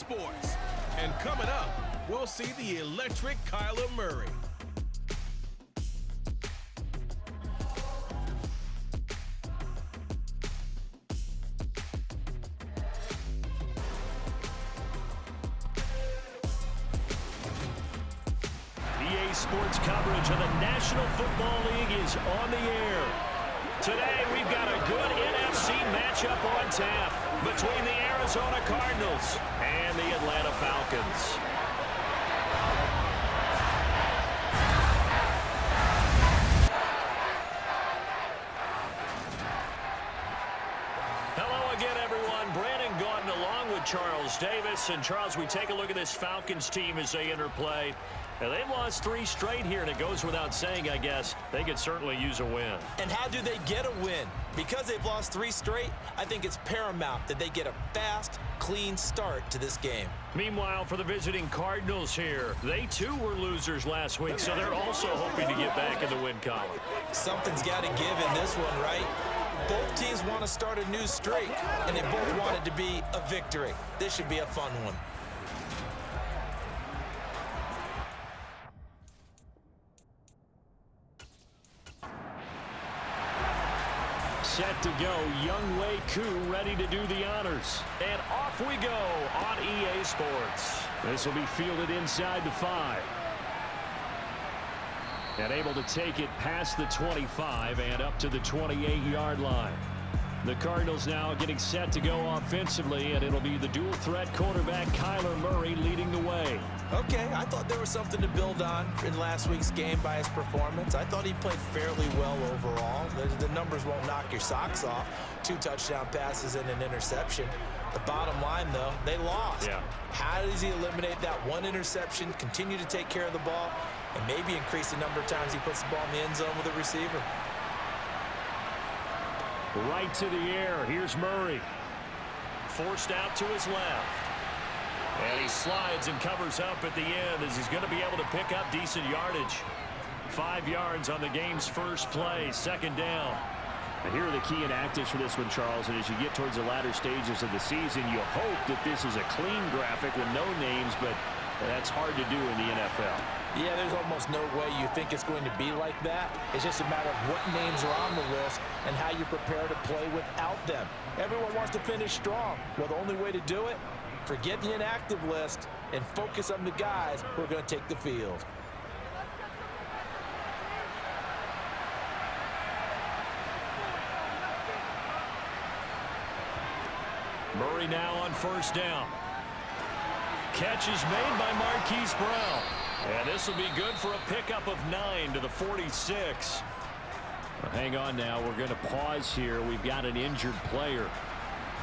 Sports. And coming up, we'll see the electric Kyler Murray. EA Sports coverage of the National Football League is on the air. Today, we've got a good NFC matchup on tap between the Arizona Cardinals and the Atlanta Falcons. Hello again, everyone. Brandon Gaudin along with Charles Davis. And, Charles, we take a look at this Falcons team as they interplay. Now, they've lost 3 straight here, and it goes without saying, I guess, they could certainly use a win. And how do they get a win? Because they've lost 3 straight, I think it's paramount that they get a fast, clean start to this game. Meanwhile, for the visiting Cardinals here, they too were losers last week, so they're also hoping to get back in the win column. Something's got to give in this one, right? Both teams want to start a new streak, and they both want it to be a victory. This should be a fun one. Set to go, Younghoe Koo ready to do the honors. And off we go on EA Sports. This will be fielded inside the 5. And able to take it past the 25 and up to the 28-yard line. The Cardinals now getting set to go offensively, and it'll be the dual-threat quarterback Kyler Murray leading the way. Okay, I thought there was something to build on in last week's game by his performance. I thought he played fairly well overall. The numbers won't knock your socks off. 2 touchdown passes and an interception. The bottom line, though, they lost. Yeah. How does he eliminate that 1 interception, continue to take care of the ball, and maybe increase the number of times he puts the ball in the end zone with a receiver? Right to the air. Here's Murray. Forced out to his left. And he slides and covers up at the end as he's going to be able to pick up decent yardage. 5 yards on the game's first play. 2nd down. And here are the key inactives for this one, Charles. And as you get towards the latter stages of the season, you hope that this is a clean graphic with no names, but that's hard to do in the NFL. Yeah, there's almost no way you think it's going to be like that. It's just a matter of what names are on the list and how you prepare to play without them. Everyone wants to finish strong. Well, the only way to do it, forget the inactive list and focus on the guys who are going to take the field. Murray now on 1st down. Catch is made by Marquise Brown. And this will be good for a pickup of 9 to the 46. Well, hang on now. We're going to pause here. We've got an injured player.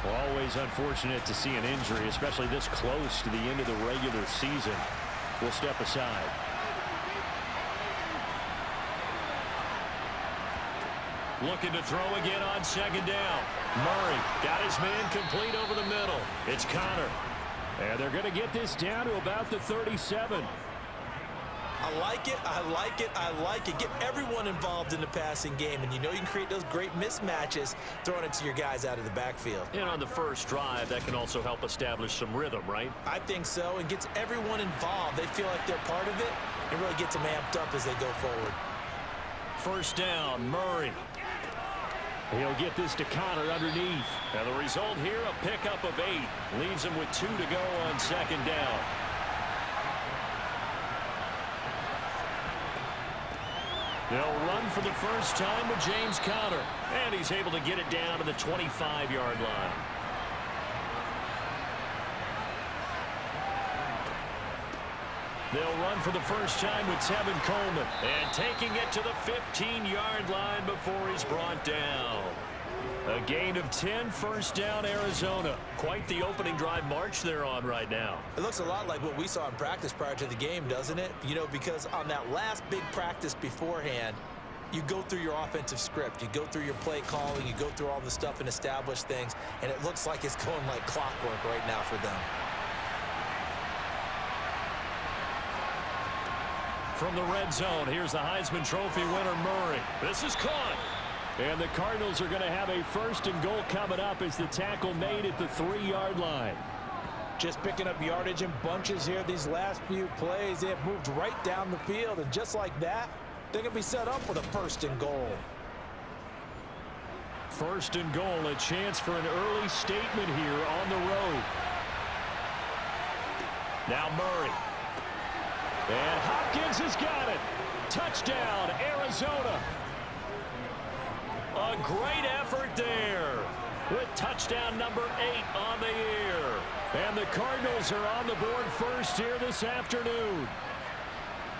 Well, always unfortunate to see an injury, especially this close to the end of the regular season. We'll step aside. Looking to throw again on 2nd down. Murray got his man complete over the middle. It's Connor. And they're going to get this down to about the 37. I like it, I like it, I like it. Get everyone involved in the passing game, and you know you can create those great mismatches throwing it to your guys out of the backfield. And on the first drive, that can also help establish some rhythm, right? I think so, and gets everyone involved. They feel like they're part of it, and really gets them amped up as they go forward. 1st down, Murray. He'll get this to Connor underneath. And the result here, a pickup of 8. Leaves him with 2 to go on 2nd down. They'll run for the first time with James Conner. And he's able to get it down to the 25-yard line. They'll run for the first time with Tevin Coleman. And taking it to the 15-yard line before he's brought down. A gain of 10, 1st down, Arizona. Quite the opening drive march they're on right now. It looks a lot like what we saw in practice prior to the game, doesn't it? You know, because on that last big practice beforehand, you go through your offensive script. You go through your play calling. You go through all the stuff and establish things. And it looks like it's going like clockwork right now for them. From the red zone, here's the Heisman Trophy winner, Murray. This is caught. And the Cardinals are going to have a 1st and goal coming up as the tackle made at the 3-yard line. Just picking up yardage in bunches here these last few plays. They have moved right down the field, and just like that, they're going to be set up with a 1st and goal. 1st and goal, a chance for an early statement here on the road. Now Murray. And Hopkins has got it. Touchdown, Arizona. A great effort there with touchdown number 8 on the year. And the Cardinals are on the board first here this afternoon.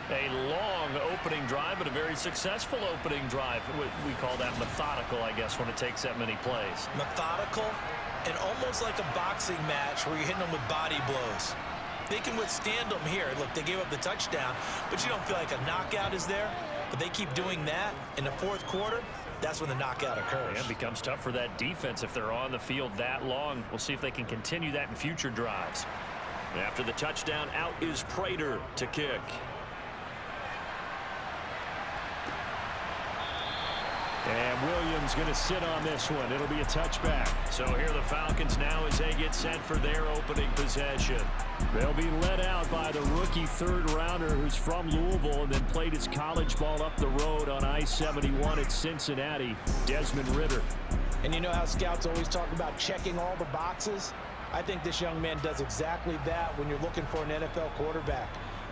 A long opening drive, but a very successful opening drive. We call that methodical, I guess, when it takes that many plays. Methodical and almost like a boxing match where you're hitting them with body blows. They can withstand them here. Look, they gave up the touchdown, but you don't feel like a knockout is there. But they keep doing that in the 4th quarter. That's when the knockout occurs. Yeah, it becomes tough for that defense if they're on the field that long. We'll see if they can continue that in future drives. After the touchdown, out is Prater to kick. And Williams going to sit on this one. It'll be a touchback. So here are the Falcons now as they get set for their opening possession. They'll be led out by the rookie 3rd rounder who's from Louisville and then played his college ball up the road on I-71 at Cincinnati, Desmond Ridder. And you know how scouts always talk about checking all the boxes? I think this young man does exactly that when you're looking for an NFL quarterback.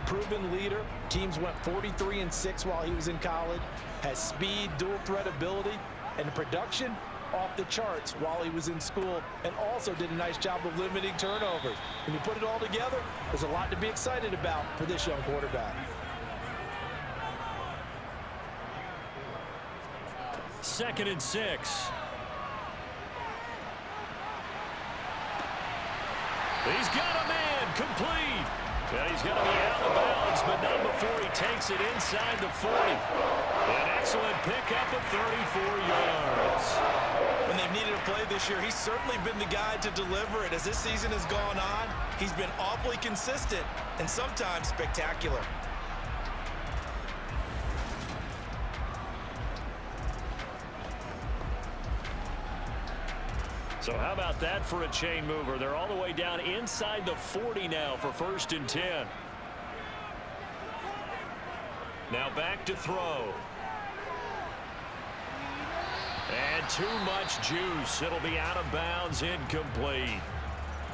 Proven leader. Teams went 43-6 while he was in college. Has speed, dual threat ability, and the production off the charts while he was in school, and also did a nice job of limiting turnovers. When you put it all together, there's a lot to be excited about for this young quarterback. 2nd and 6. He's got a man complete. And he's going to be out of bounds, but not before he takes it inside the 40. An excellent pickup of 34 yards. When they've needed a play this year, he's certainly been the guy to deliver it. As this season has gone on, he's been awfully consistent and sometimes spectacular. So how about that for a chain mover? They're all the way down inside the 40 now for 1st and 10. Now back to throw. And too much juice. It'll be out of bounds, incomplete.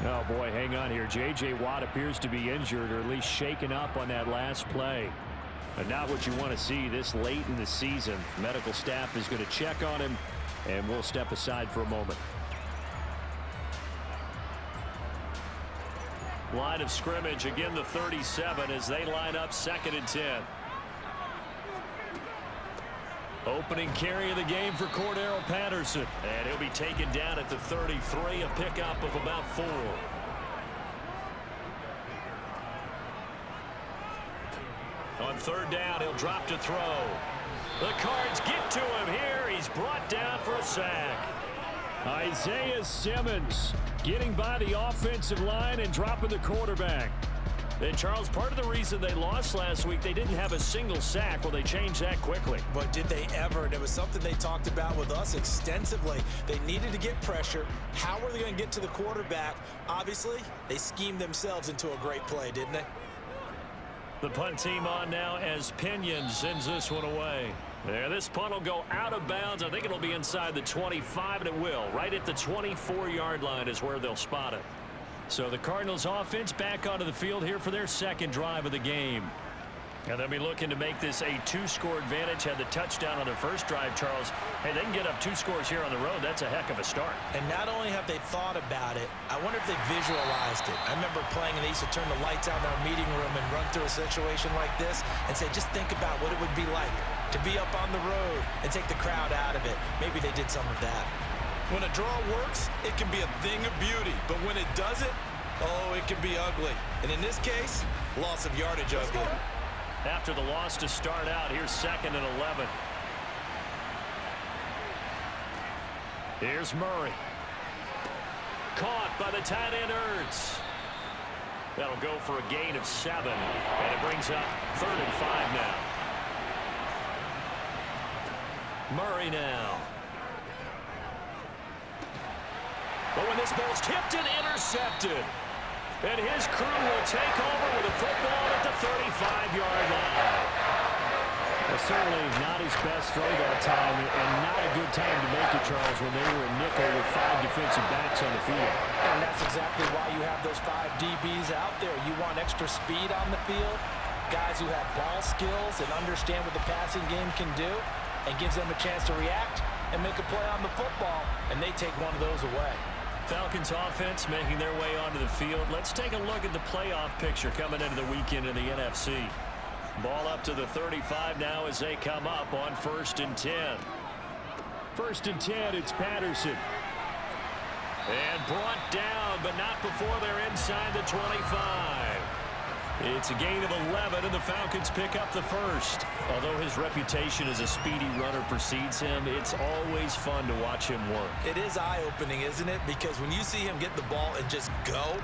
Oh, boy, hang on here. J.J. Watt appears to be injured or at least shaken up on that last play. And not what you want to see this late in the season. Medical staff is going to check on him, and we'll step aside for a moment. Line of scrimmage, again the 37 as they line up 2nd and 10. Opening carry of the game for Cordero Patterson. And he'll be taken down at the 33, a pickup of about 4. On 3rd down, he'll drop to throw. The Cards get to him here. He's brought down for a sack. Isaiah Simmons getting by the offensive line and dropping the quarterback. And Charles, part of the reason they lost last week, they didn't have a single sack. Well, they changed that quickly. But did they ever? And it was something they talked about with us extensively. They needed to get pressure. How were they going to get to the quarterback? Obviously, they schemed themselves into a great play, didn't they? The punt team on now as Pinion sends this one away. There, this punt will go out of bounds. I think it'll be inside the 25, and it will. Right at the 24-yard line is where they'll spot it. So the Cardinals offense back onto the field here for their 2nd drive of the game. And they'll be looking to make this a 2-score advantage. Had the touchdown on their first drive, Charles. Hey, they can get up 2 scores here on the road. That's a heck of a start. And not only have they thought about it, I wonder if they visualized it. I remember playing, and they used to turn the lights out in our meeting room and run through a situation like this and say, just think about what it would be like to be up on the road and take the crowd out of it. Maybe they did some of that. When a draw works, it can be a thing of beauty. But when it doesn't, oh, it can be ugly. And in this case, loss of yardage ugly. After the loss to start out, here's 2nd and 11. Here's Murray. Caught by the tight end Ertz. That'll go for a gain of 7. And it brings up 3rd and 5 now. Murray now. But when this ball's tipped and intercepted. And his crew will take over with a football at the 35-yard line. Well, certainly not his best throw that time, and not a good time to make it, Charles, when they were in nickel with 5 defensive backs on the field. And that's exactly why you have those 5 DBs out there. You want extra speed on the field, guys who have ball skills and understand what the passing game can do, and gives them a chance to react and make a play on the football, and they take one of those away. Falcons offense making their way onto the field. Let's take a look at the playoff picture coming into the weekend in the NFC. Ball up to the 35 now as they come up on 1st and 10. 1st and 10, it's Patterson. And brought down, but not before they're inside the 25. It's a gain of 11, and the Falcons pick up the first. Although his reputation as a speedy runner precedes him, it's always fun to watch him work. It is eye-opening, isn't it? Because when you see him get the ball and just go,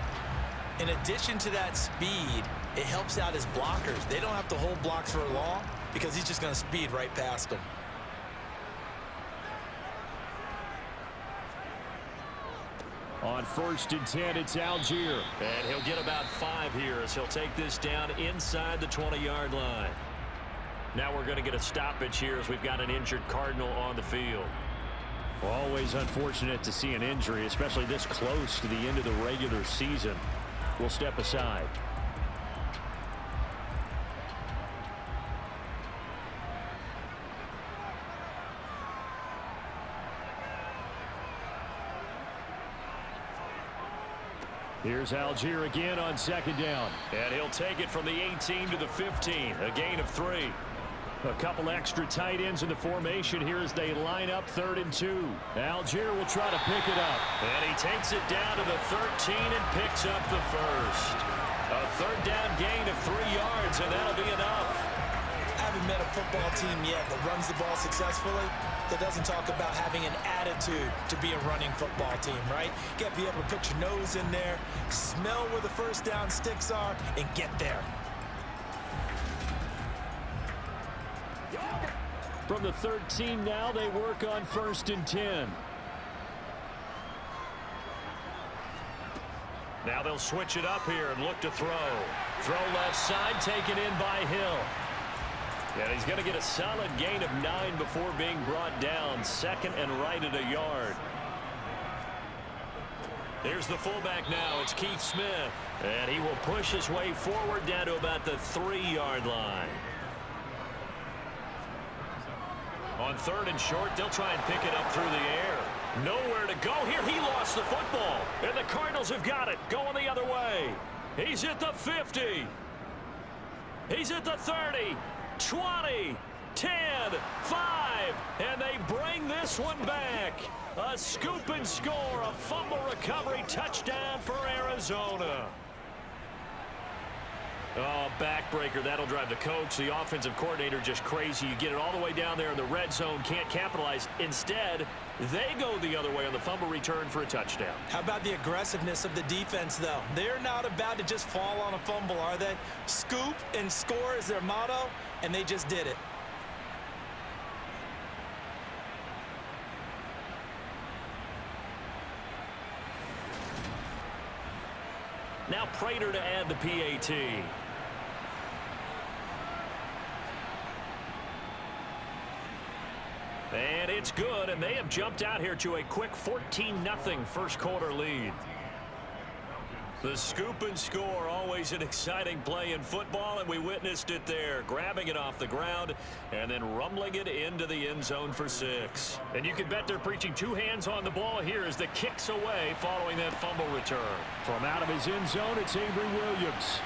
in addition to that speed, it helps out his blockers. They don't have to hold blocks for long because he's just going to speed right past them. On 1st and 10, it's Algier. And he'll get about 5 here as he'll take this down inside the 20-yard line. Now we're going to get a stoppage here as we've got an injured Cardinal on the field. Always unfortunate to see an injury, especially this close to the end of the regular season. We'll step aside. Here's Algier again on 2nd down. And he'll take it from the 18 to the 15, a gain of 3. A couple extra tight ends in the formation here as they line up 3rd and 2. Algier will try to pick it up. And he takes it down to the 13 and picks up the first. A 3rd down gain of 3 yards, and that'll be enough. I haven't met a football team yet that runs the ball successfully that doesn't talk about having an attitude to be a running football team, right? You got to be able to put your nose in there, smell where the first down sticks are, and get there. From the 13 now, they work on 1st and 10. Now they'll switch it up here and look to throw. Throw left side, taken in by Hill. And he's going to get a solid gain of 9 before being brought down. 2nd and right at a yard. Here's the fullback now. It's Keith Smith. And he will push his way forward down to about the 3-yard line. On 3rd and short, they'll try and pick it up through the air. Nowhere to go here. He lost the football. And the Cardinals have got it. Going the other way. He's at the 50. He's at the 30. 20, 10, 5, and they bring this one back. A scoop and score, a fumble recovery touchdown for Arizona. Oh, backbreaker, that'll drive the coach. The offensive coordinator just crazy. You get it all the way down there in the red zone, can't capitalize. Instead, they go the other way on the fumble return for a touchdown. How about the aggressiveness of the defense, though? They're not about to just fall on a fumble, are they? Scoop and score is their motto, and they just did it. Now Prater to add the PAT. And it's good, and they have jumped out here to a quick 14-0 first quarter lead. The scoop and score, always an exciting play in football, and we witnessed it there, grabbing it off the ground and then rumbling it into the end zone for 6. And you can bet they're preaching 2 hands on the ball here as the kick's away following that fumble return. From out of his end zone, it's Avery Williams.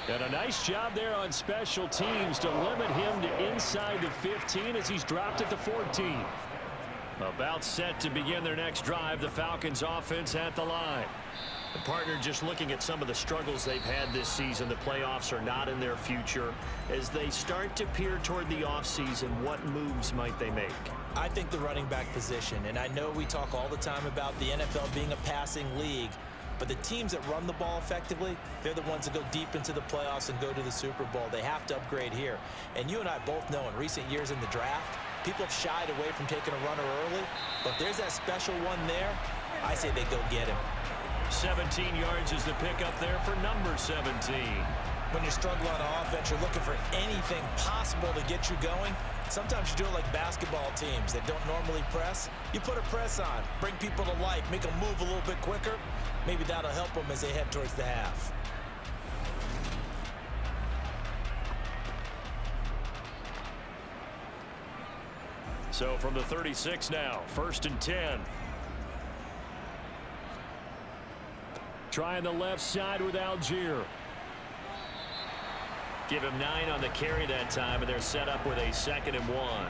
And a nice job there on special teams to limit him to inside the 15 as he's dropped at the 14. About set to begin their next drive, the Falcons offense at the line. The partner just looking at some of the struggles they've had this season. The playoffs are not in their future. As they start to peer toward the offseason, what moves might they make? I think the running back position, and I know we talk all the time about the NFL being a passing league, but the teams that run the ball effectively, they're the ones that go deep into the playoffs and go to the Super Bowl. They have to upgrade here. And you and I both know in recent years in the draft, people have shied away from taking a runner early, but if there's that special one there, I say they go get him. 17 yards is the pickup there for number 17. When you're struggling on offense, you're looking for anything possible to get you going. Sometimes you do it like basketball teams that don't normally press. You put a press on, bring people to life, make them move a little bit quicker. Maybe that'll help them as they head towards the half. So from the 36 now, 1st and 10. Trying the left side with Algier. Give him 9 on the carry that time, and they're set up with a 2nd and 1.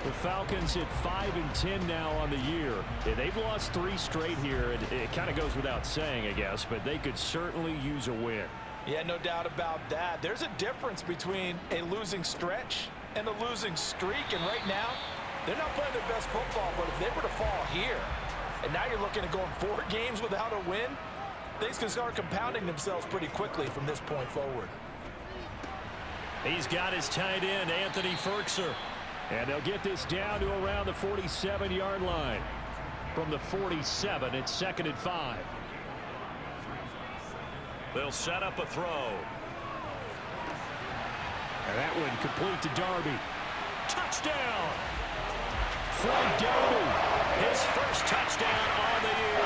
The Falcons at 5 and 10 now on the year. Yeah, they've lost 3 straight here. It kind of goes without saying, I guess, but they could certainly use a win. Yeah, no doubt about that. There's a difference between a losing stretch and a losing streak, and right now, they're not playing their best football, but if they were to fall here, and now you're looking at going 4 games without a win, things can start compounding themselves pretty quickly from this point forward. He's got his tight end, Anthony Ferkser. And they'll get this down to around the 47-yard line. From the 47, it's 2nd and 5. They'll set up a throw. And that one complete to Darby. Touchdown! Frank Darby, his first touchdown on the year.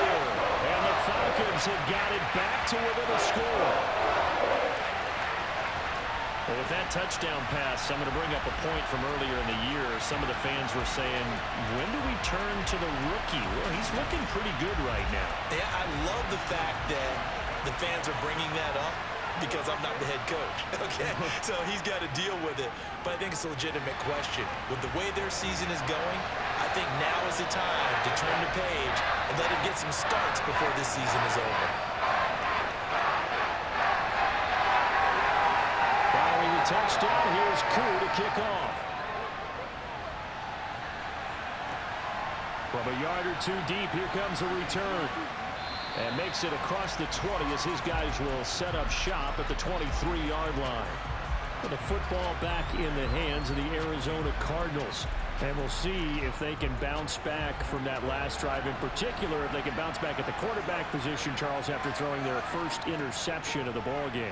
And the Falcons have got it back to within a score. Well, with that touchdown pass, I'm going to bring up a point from earlier in the year. Some of the fans were saying, when do we turn to the rookie? Well, he's looking pretty good right now. Yeah, I love the fact that the fans are bringing that up because I'm not the head coach, okay? So he's got to deal with it. But I think it's a legitimate question. With the way their season is going, I think now is the time to turn the page and let him get some starts before this season is over. Touchdown. Here's Koo to kick off. From a yard or 2 deep, here comes a return. And makes it across the 20 as his guys will set up shop at the 23-yard line. And the football back in the hands of the Arizona Cardinals. And we'll see if they can bounce back from that last drive. In particular, if they can bounce back at the quarterback position, Charles, after throwing their first interception of the ball game.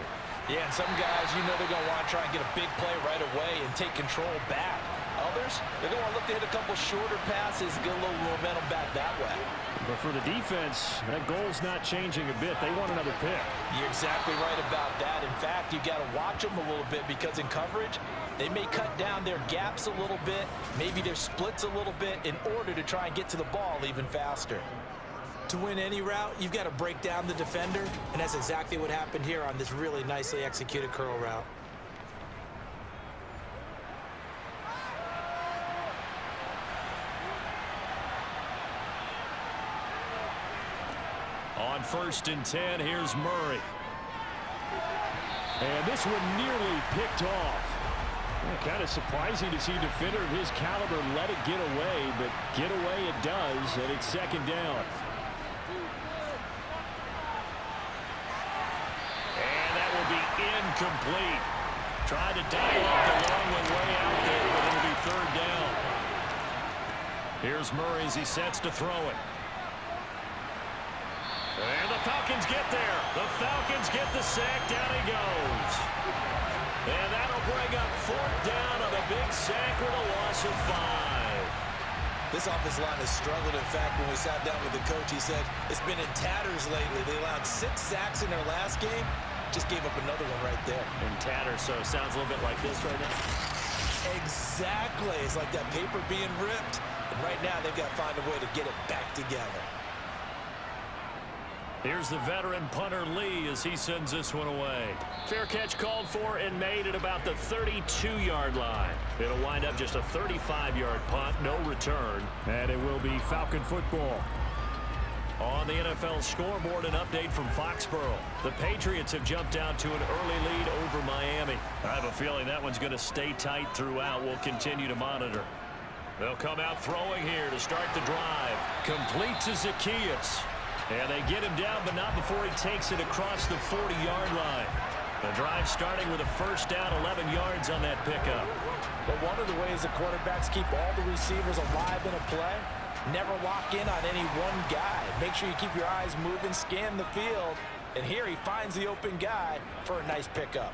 Yeah, and some guys, you know they're going to want to try and get a big play right away and take control back. Others, they're going to want to look to hit a couple shorter passes, get a little momentum back that way. But for the defense, that goal's not changing a bit. They want another pick. You're exactly right about that. In fact, you got to watch them a little bit because in coverage, they may cut down their gaps a little bit, maybe their splits a little bit in order to try and get to the ball even faster. To win any route, you've got to break down the defender, and that's exactly what happened here on this really nicely executed curl route. On 1st and 10, here's Murray. And this one nearly picked off. Kind of surprising to see a defender of his caliber let it get away, but get away it does, and it's 2nd down. Incomplete. Tried to dial up the long one way out there, but it'll be 3rd down. Here's Murray as he sets to throw it. And the Falcons get there. The Falcons get the sack. Down he goes. And that'll bring up 4th down on a big sack with a loss of 5. This offensive line has struggled. In fact, when we sat down with the coach, he said it's been in tatters lately. They allowed 6 sacks in their last game. Just gave up another one right there. In tatters, so it sounds a little bit like this right now. Exactly. It's like that paper being ripped. And right now, they've got to find a way to get it back together. Here's the veteran punter Lee as he sends this one away. Fair catch called for and made at about the 32-yard line. It'll wind up just a 35-yard punt, no return. And it will be Falcon football. On the NFL scoreboard, an update from Foxborough. The Patriots have jumped out to an early lead over Miami. I have a feeling that one's going to stay tight throughout. We'll continue to monitor. They'll come out throwing here to start the drive. Complete to Zacchaeus. And they get him down, but not before he takes it across the 40-yard line. The drive starting with a 1st down, 11 yards on that pickup. But one of the ways the quarterbacks keep all the receivers alive in a play Never lock in on any one guy. Make sure you keep your eyes moving, scan the field. And here he finds the open guy for a nice pickup.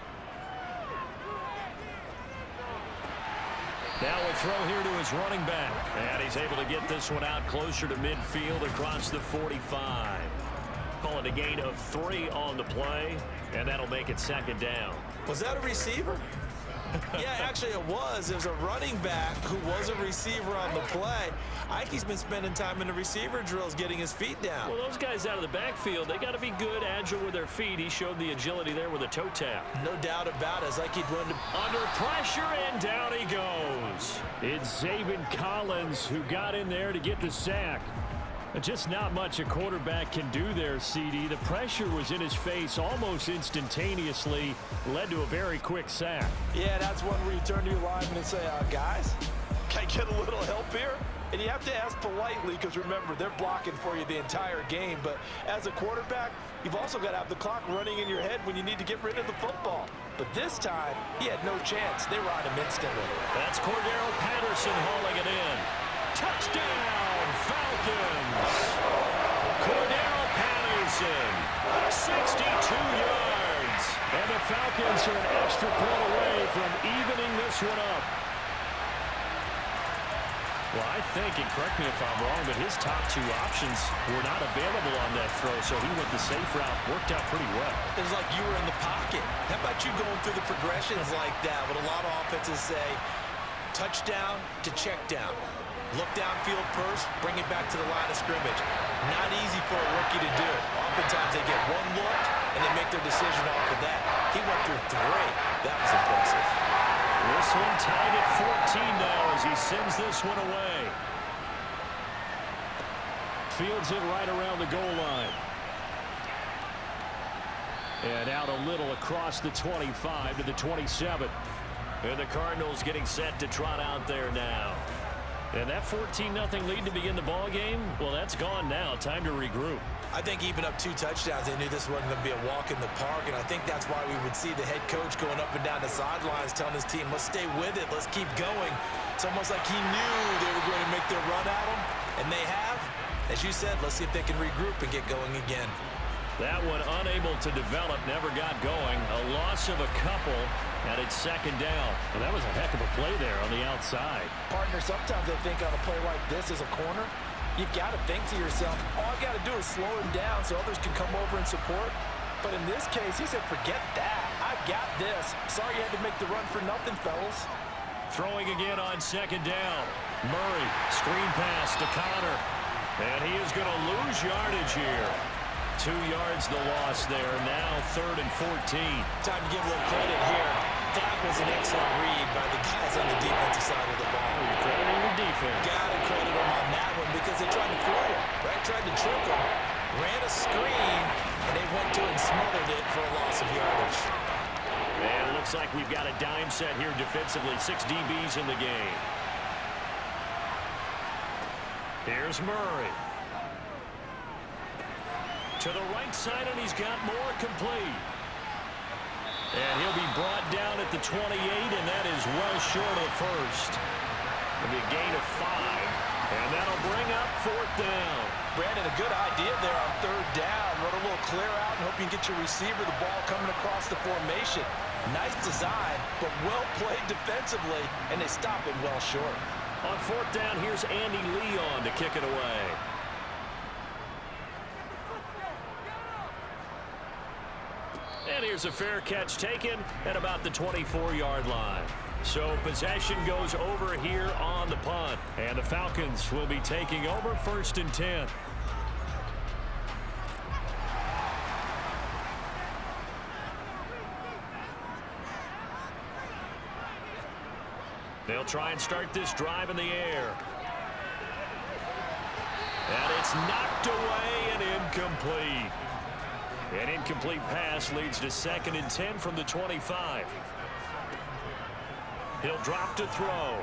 Now a throw here to his running back. And he's able to get this one out closer to midfield across the 45. Call it a gain of 3 on the play, and that'll make it second down. Was that a receiver? Yeah, actually it was. It was a running back who was a receiver on the play. Ike's been spending time in the receiver drills getting his feet down. Well, those guys out of the backfield, they got to be good, agile with their feet. He showed the agility there with a toe tap. No doubt about it. It's like he'd run to... Under pressure, and down he goes. It's Zaven Collins who got in there to get the sack. Just not much a quarterback can do there, CD. The pressure was in his face almost instantaneously, led to a very quick sack. Yeah, that's one where you turn to your lineman and say, guys, can I get a little help here? And you have to ask politely because, remember, they're blocking for you the entire game. But as a quarterback, you've also got to have the clock running in your head when you need to get rid of the football. But this time, he had no chance. They were on him instantly. That's Cordero Patterson hauling it in. Touchdown, Falcons! Cordero Patterson, 62 yards. And the Falcons are an extra point away from evening this one up. Well, I think, and correct me if I'm wrong, but his top 2 options were not available on that throw, so he went the safe route. Worked out pretty well. It was like you were in the pocket. How about you going through the progressions like that? What a lot of offenses say, touchdown to check down. Look downfield first, bring it back to the line of scrimmage. Not easy for a rookie to do. Oftentimes they get one look and they make their decision off of that. He went through 3. That was impressive. This one tied at 14 now as he sends this one away. Fields it right around the goal line. And out a little across the 25 to the 27. And the Cardinals getting set to trot out there now. And that 14-0 lead to begin the ball game, well, that's gone now. Time to regroup. I think even up 2 touchdowns, they knew this wasn't going to be a walk in the park, and I think that's why we would see the head coach going up and down the sidelines telling his team, let's stay with it, let's keep going. It's almost like he knew they were going to make their run at him, and they have. As you said, let's see if they can regroup and get going again. That one unable to develop, never got going. A loss of a couple, and it's second down. Well, that was a heck of a play there on the outside. Partner, sometimes they think on a play like this as a corner, you've got to think to yourself, all I got to do is slow him down so others can come over and support. But in this case, he said, forget that. I've got this. Sorry you had to make the run for nothing, fellas. Throwing again on second down. Murray, screen pass to Connor. And he is going to lose yardage here. 2 yards the loss there. Now 3rd and 14. Time to give a little credit here. That was an excellent read by the guys on the defensive side of the ball. You're crediting the defense. Gotta credit them on that one because they tried to fool him, right? Tried to trick him. Ran a screen, and they went to and smothered it for a loss of yardage. And it looks like we've got a dime set here defensively. 6 DBs in the game. Here's Murray. To the right side, and he's got more complete. And he'll be brought down at the 28, and that is well short of the first. It'll be a gain of 5, and that'll bring up 4th down. Brandon, a good idea there on 3rd down. Run a little clear out and hope you can get your receiver the ball coming across the formation. Nice design, but well played defensively, and they stop it well short. On 4th down, here's Andy Leon to kick it away. And here's a fair catch taken at about the 24-yard line. So possession goes over here on the punt. And the Falcons will be taking over 1st and 10. They'll try and start this drive in the air. And it's knocked away and incomplete. An incomplete pass leads to 2nd and 10 from the 25. He'll drop to throw.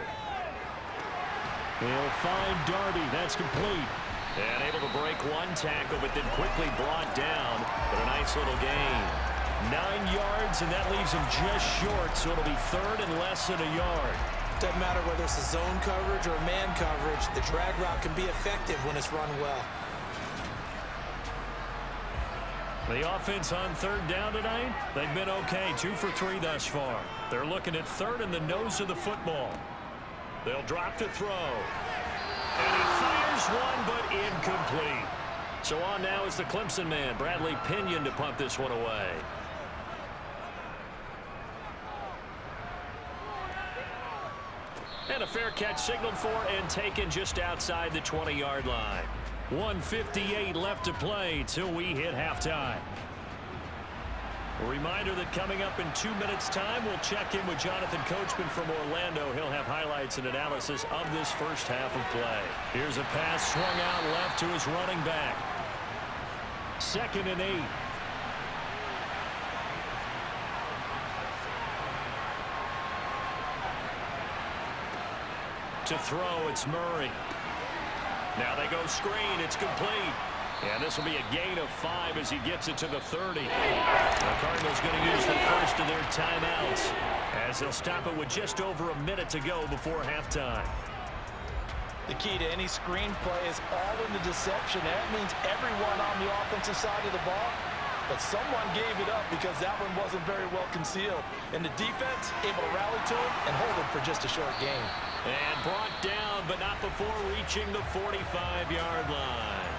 He'll find Darby. That's complete. And able to break one tackle, but then quickly brought down. But a nice little gain. 9 yards, and that leaves him just short, so it'll be 3rd and less than a yard. Doesn't matter whether it's a zone coverage or a man coverage, the drag route can be effective when it's run well. The offense on third down tonight, they've been okay, 2 for 3 thus far. They're looking at third in the nose of the football. They'll drop to throw. And he fires one, but incomplete. So on now is the Clemson man, Bradley Pinion, to punt this one away. And a fair catch signaled for and taken just outside the 20-yard line. 1:58 left to play till we hit halftime. A reminder that coming up in 2 minutes' time, we'll check in with Jonathan Coachman from Orlando. He'll have highlights and analysis of this first half of play. Here's a pass swung out left to his running back. 2nd and 8. To throw, it's Murray. Now they go screen. It's complete. And this will be a gain of 5 as he gets it to the 30. The Cardinals going to use the first of their timeouts as they'll stop it with just over a minute to go before halftime. The key to any screen play is all in the deception. That means everyone on the offensive side of the ball. But someone gave it up because that one wasn't very well concealed. And the defense able to rally to it and hold it for just a short gain. And brought down, but not before reaching the 45-yard line.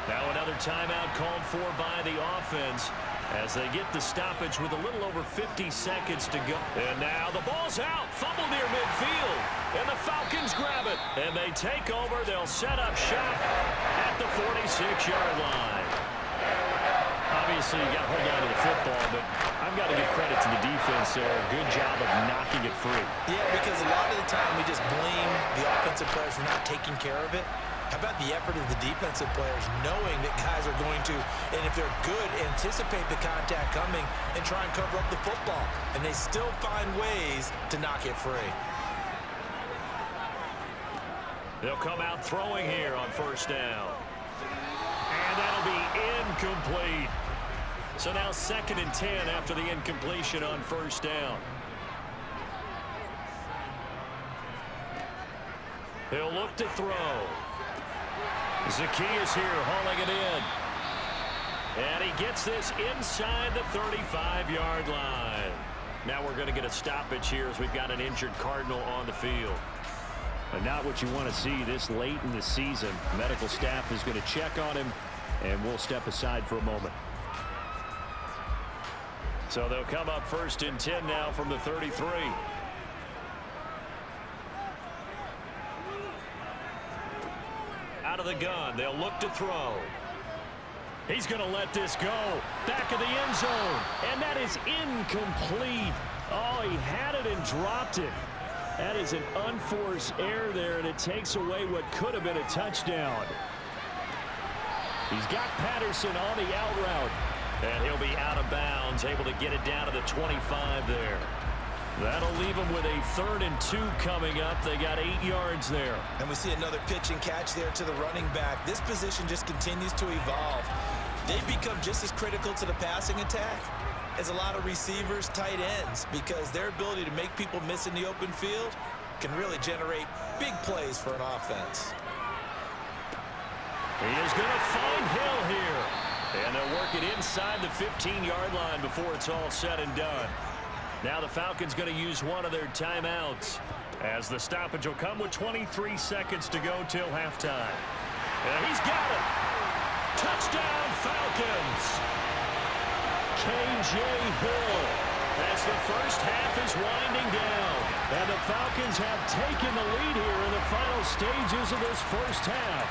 Now another timeout called for by the offense as they get the stoppage with a little over 50 seconds to go. And now the ball's out. Fumble near midfield. And the Falcons grab it. And they take over. They'll set up shop at the 46-yard line. Obviously, you got to hold on to the football, but I've got to give credit to the defense there. Good job of knocking it free. Yeah, because a lot of the time we just blame the offensive players for not taking care of it. How about the effort of the defensive players knowing that guys are going to, and if they're good, anticipate the contact coming and try and cover up the football. And they still find ways to knock it free. They'll come out throwing here on first down. And that'll be incomplete. So now 2nd and 10 after the incompletion on first down. He'll look to throw. Zacchaeus here hauling it in. And he gets this inside the 35-yard line. Now we're going to get a stoppage here as we've got an injured Cardinal on the field. But not what you want to see this late in the season. Medical staff is going to check on him, and we'll step aside for a moment. So they'll come up 1st and 10 now from the 33. Out of the gun, they'll look to throw. He's going to let this go. Back of the end zone, and that is incomplete. Oh, he had it and dropped it. That is an unforced error there, and it takes away what could have been a touchdown. He's got Patterson on the out route. And he'll be out of bounds, able to get it down to the 25 there. That'll leave them with a 3rd and 2 coming up. They got 8 yards there. And we see another pitch and catch there to the running back. This position just continues to evolve. They've become just as critical to the passing attack as a lot of receivers, tight ends, because their ability to make people miss in the open field can really generate big plays for an offense. He is going to find Hill here. And they'll work it inside the 15-yard line before it's all said and done. Now the Falcons going to use one of their timeouts as the stoppage will come with 23 seconds to go till halftime. And he's got it. Touchdown, Falcons. K.J. Hill as the first half is winding down. And the Falcons have taken the lead here in the final stages of this first half.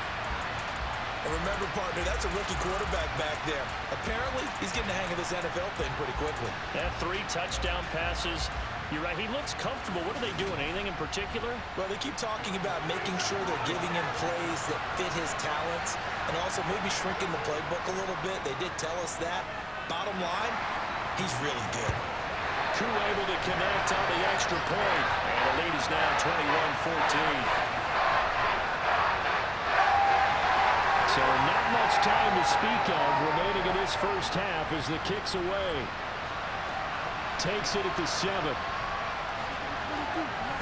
And remember, partner, that's a rookie quarterback back there. Apparently, he's getting the hang of this NFL thing pretty quickly. That 3 touchdown passes. You're right. He looks comfortable. What are they doing? Anything in particular? Well, they keep talking about making sure they're giving him plays that fit his talents and also maybe shrinking the playbook a little bit. They did tell us that. Bottom line, he's really good. Crew able to connect on the extra point. And the lead is now 21-14. So not much time to speak of remaining in this first half as the kick's away. Takes it at the 7.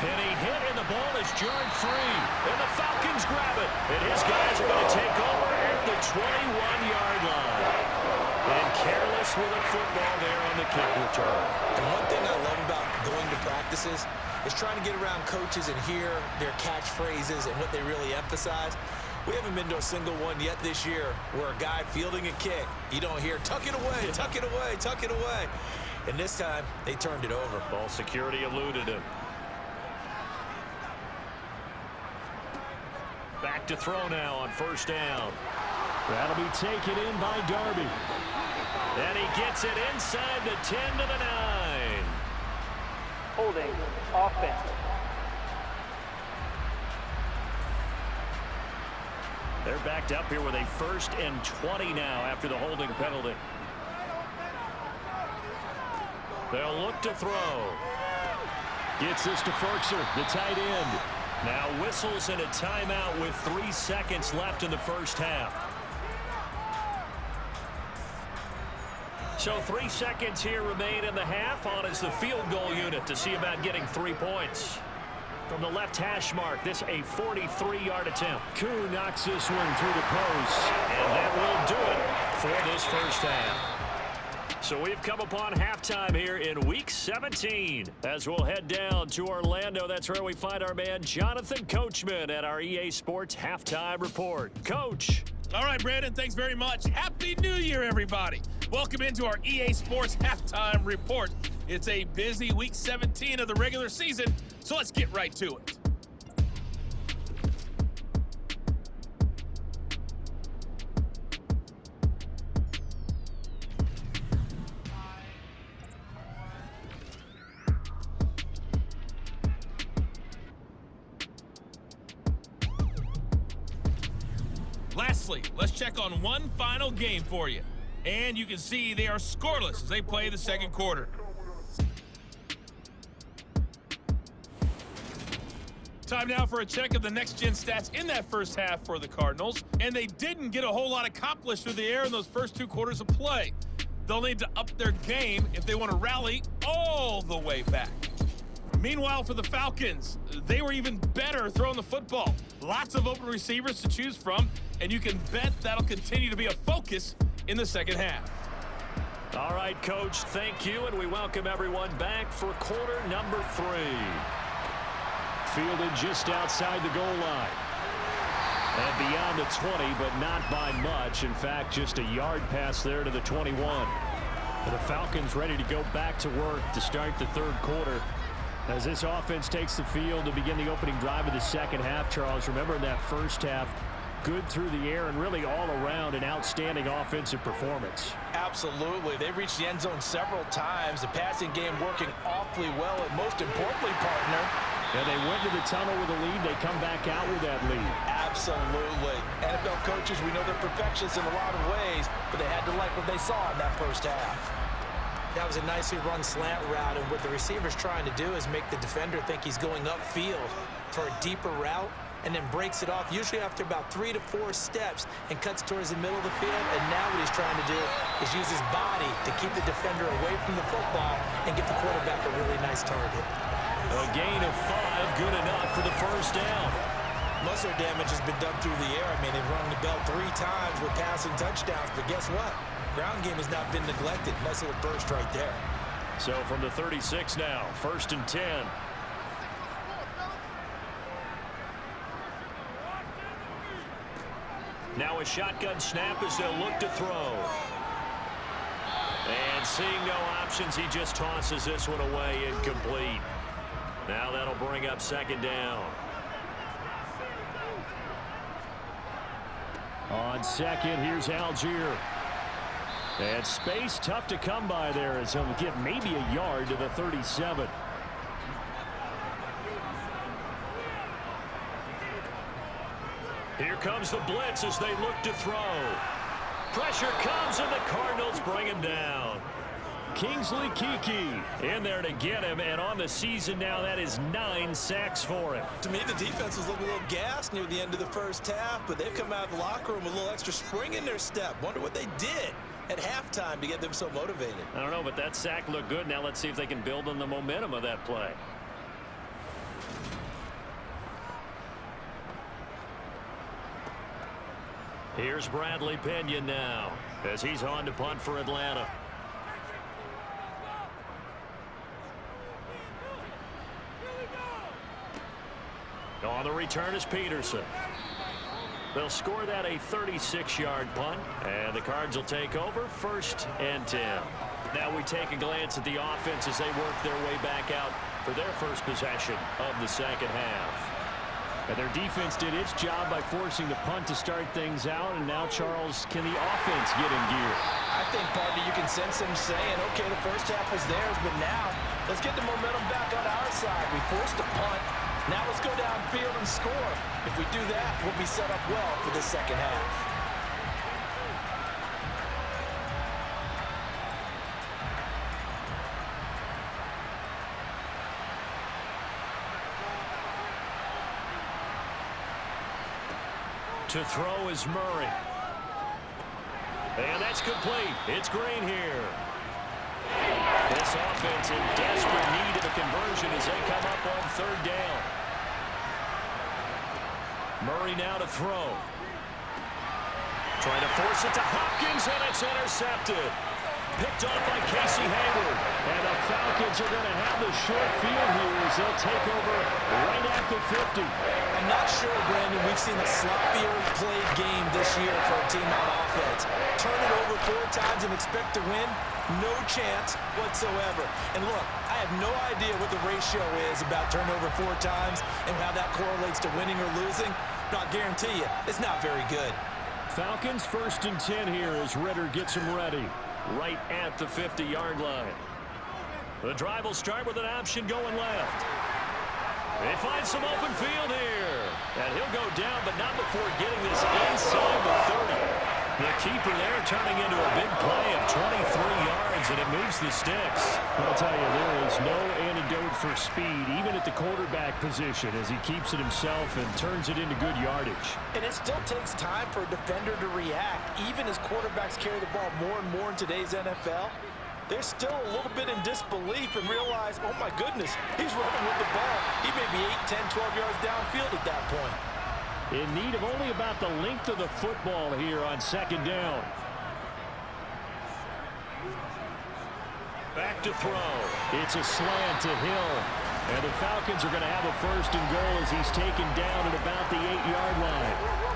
Penny hit, and the ball is jarred free. And the Falcons grab it. And his guys are going to take over at the 21-yard line. And careless with a football there on the kick return. And one thing I love about going to practices is trying to get around coaches and hear their catchphrases and what they really emphasize. We haven't been to a single one yet this year where a guy fielding a kick, you don't hear, tuck it away, tuck it away, tuck it away. And this time, they turned it over. Ball security eluded him. Back to throw now on first down. That'll be taken in by Darby. And he gets it inside the 10 to the 9. Holding offense. They're backed up here with a 1st and 20 now after the holding penalty. They'll look to throw. Gets this to Ferkser, the tight end. Now whistles and a timeout with 3 seconds left in the first half. So 3 seconds here remain in the half. On is the field goal unit to see about getting 3 points. From the left hash mark, this a 43-yard attempt. Koo knocks this one through the post. And that will do it for this first half. So we've come upon halftime here in Week 17. As we'll head down to Orlando, that's where we find our man Jonathan Coachman at our EA Sports Halftime Report. Coach. All right, Brandon, thanks very much. Happy New Year, everybody. Welcome into our EA Sports Halftime Report. It's a busy Week 17 of the regular season, so let's get right to it. Lastly, let's check on one final game for you. And you can see they are scoreless as they play the second quarter. Time now for a check of the next-gen stats in that first half for the Cardinals. And they didn't get a whole lot accomplished through the air in those first 2 quarters of play. They'll need to up their game if they want to rally all the way back. Meanwhile, for the Falcons, they were even better throwing the football. Lots of open receivers to choose from, and you can bet that'll continue to be a focus in the second half. All right, Coach, thank you, and we welcome everyone back for quarter number 3. Fielded just outside the goal line. And beyond the 20, but not by much. In fact, just a yard pass there to the 21. The Falcons ready to go back to work to start the third quarter. As this offense takes the field to begin the opening drive of the second half, Charles, remember in that first half, good through the air and really all around an outstanding offensive performance. Absolutely. They reached the end zone several times. The passing game working awfully well, and most importantly, partner, and they went to the tunnel with a lead. They come back out with that lead. Absolutely. NFL coaches, we know they're perfectionists in a lot of ways, but they had to like what they saw in that first half. That was a nicely run slant route, and what the receiver's trying to do is make the defender think he's going upfield for a deeper route, and then breaks it off, usually after about 3 to 4 steps, and cuts towards the middle of the field. And now what he's trying to do is use his body to keep the defender away from the football and get the quarterback a really nice target. A gain of 5, good enough for the first down. Most of their damage has been done through the air. I mean, they've rung the bell 3 times with passing touchdowns, but guess what? Ground game has not been neglected. Nice little burst right there. So from the 36 now, 1st and 10. Now a shotgun snap as they'll look to throw. And seeing no options, he just tosses this one away, incomplete. Now that'll bring up 2nd down. On 2nd, here's Algier. And space tough to come by there as he'll get maybe a yard to the 37. Here comes the blitz as they look to throw. Pressure comes and the Cardinals bring him down. Kingsley Kiki in there to get him, and on the season now, that is 9 sacks for him. To me, the defense was looking a little gassed near the end of the first half, but they've come out of the locker room with a little extra spring in their step. Wonder what they did at halftime to get them so motivated. I don't know, but that sack looked good. Now let's see if they can build on the momentum of that play. Here's Bradley Pinion now as he's on to punt for Atlanta. On the return is Peterson. They'll score that a 36-yard punt, and the Cards will take over 1st and 10. Now we take a glance at the offense as they work their way back out for their first possession of the second half. And their defense did its job by forcing the punt to start things out, and now, Charles, can the offense get in gear? I think, partner, you can sense them saying, okay, the first half was theirs, but now let's get the momentum back on our side. We forced a punt. Now let's go downfield and score. If we do that, we'll be set up well for the second half. To throw is Murray. And that's complete. It's Green here. This offense in desperate need of a conversion as they come up on 3rd down. Murray now to throw. Trying to force it to Hopkins, and it's intercepted. Picked off by Casey Hayward. And the Falcons are going to have the short field here as they'll take over right at the 50. I'm not sure, Brandon, we've seen a sloppier played game this year for a team on offense. Turn it over 4 times and expect to win? No chance whatsoever. And look, I have no idea what the ratio is about turnover 4 times and how that correlates to winning or losing. But I'll guarantee you, it's not very good. Falcons 1st and 10 here as Ritter gets them ready. Right at the 50-yard line. The drive will start with an option going left. They find some open field here. And he'll go down, but not before getting this inside the 30. The keeper there turning into a big play of 23 yards, and it moves the sticks. I'll tell you, there is no antidote for speed, even at the quarterback position, as he keeps it himself and turns it into good yardage. And it still takes time for a defender to react. Even as quarterbacks carry the ball more and more in today's NFL, they're still a little bit in disbelief and realize, oh my goodness, he's running with the ball. He may be 8, 10, 12 yards downfield at that point. In need of only about the length of the football here on 2nd down. Back to throw. It's a slant to Hill. And the Falcons are going to have a 1st and goal as he's taken down at about the 8-yard line.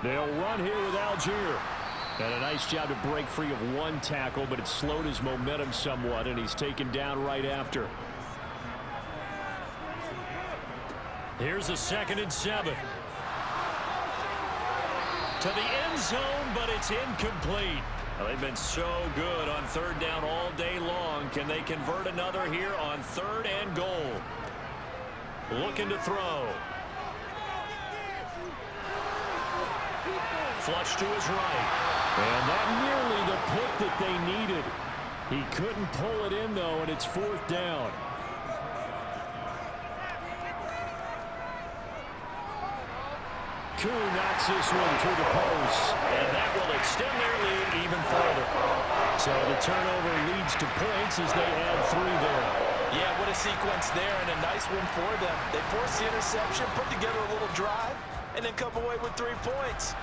They'll run here with Algier. And a nice job to break free of 1 tackle, but it slowed his momentum somewhat, and he's taken down right after. Here's a 2nd and 7. To the end zone, but it's incomplete. Well, they've been so good on 3rd down all day long. Can they convert another here on 3rd and goal? Looking to throw. Flush to his right. And that nearly the pick that they needed. He couldn't pull it in, though, and it's 4th down. Koo knocks this one through the post. And that will extend their lead even further. So the turnover leads to points as they add 3 there. Yeah, what a sequence there, and a nice one for them. They force the interception, put together a little drive, and then come away with 3 points.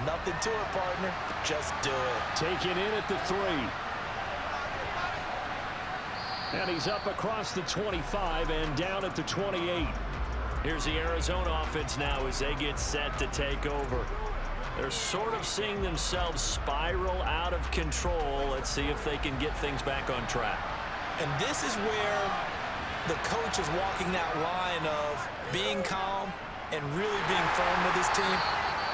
Nothing to it, partner. Just do it. Taken in at the 3. And he's up across the 25 and down at the 28. Here's the Arizona offense now as they get set to take over. They're sort of seeing themselves spiral out of control. Let's see if they can get things back on track. And this is where the coach is walking that line of being calm and really being firm with his team.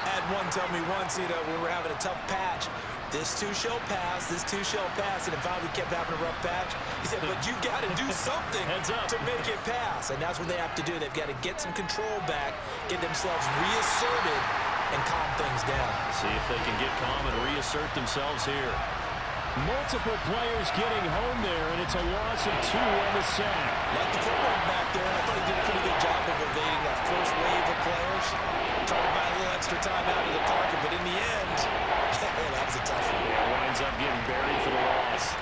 I had one tell me once, we were having a tough patch. This too shall pass, this too shall pass. And if we kept having a rough patch, he said, but you got to do something to make it pass. And that's what they have to do. They've got to get some control back, get themselves reasserted, and calm things down. See if they can get calm and reassert themselves here. Multiple players getting home there, and it's a loss of 2 on the sack. Like the football back there, and I thought he did a pretty good job extra time out of the pocket, but in the end, that was a tough one. Yeah, winds up getting buried for the loss.